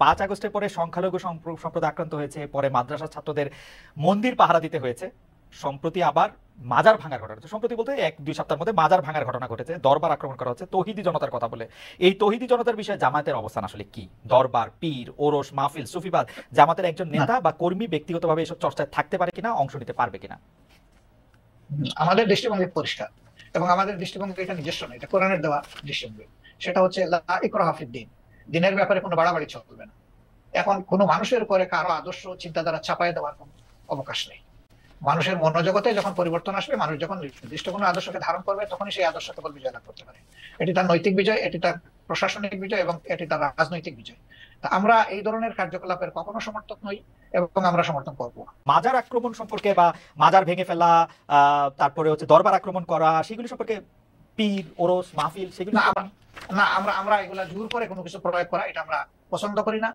5 আগস্টের পরে সংখ্যালঘু সম্প্রদায় আক্রান্ত হয়েছে, পরে মাদ্রাসার ছাত্রদের মন্দির পাহারা দিতে হয়েছে, সম্প্রতি আবার মাজার ভাঙার ঘটনা ঘটেছে। সম্প্রতি বলতে 1-2 সপ্তাহের মধ্যে মাজার ভাঙার ঘটনা ঘটেছে, দরবার আক্রমণ করা হচ্ছে তৌহিদি জনতার কথা বলে। এই তৌহিদি জনতার বিষয়ে জামায়াতের অবস্থান আসলে কি? দরবার, পীর, ওরস, মাহফিল, সুফিবাদ জামাতের একজন না, নেতা বা কর্মী ব্যক্তিগতভাবে এসব চর্চায় থাকতে পারে কিনা, অংশ নিতে পারবে কিনা? আমাদের দৃষ্টিভঙ্গি পরিষ্কার, এবং আমাদের দৃষ্টিভঙ্গি এটা নিজস্ব নয়, এটা কোরআনের দেওয়া দৃষ্টিভঙ্গি। সেটা হচ্ছে লা ইকরাহা ফিদ্দিন, দিনের ব্যাপারে কোনো বাড়াবাড়ি চলবে না। এখন কোনো মানুষের উপরে কারো আদর্শ চিন্তাধারা চাপায় দেওয়ার কোনো অবকাশ নেই। মানুষের মনোজগতে যখন পরিবর্তন আসবে, মানুষ যখন নির্দিষ্ট কোনো আদর্শকে ধারণ করবে, তখনই সেই আদর্শ কেবল বিজয় লাভ করতে পারে। এটি তার নৈতিক বিজয়, এটি তার প্রশাসনিক বিজয়, এবং এটি তার রাজনৈতিক বিজয়। তা আমরা এই ধরনের কার্যকলাপের কখনো সমর্থক নই, এবং আমরা সমর্থন করবো না। মাজার আক্রমণ সম্পর্কে বা মাজার ভেঙে ফেলা, তারপরে হচ্ছে দরবার আক্রমণ করা, সেগুলি সম্পর্কে পীর, ওরস, মাহফিল সেগুলি না সম্পর্কে আমরা না আমরা আমরা এগুলা জোর করে কোনো কিছু প্রয়োগ করা, এটা আমরা পছন্দ করি না।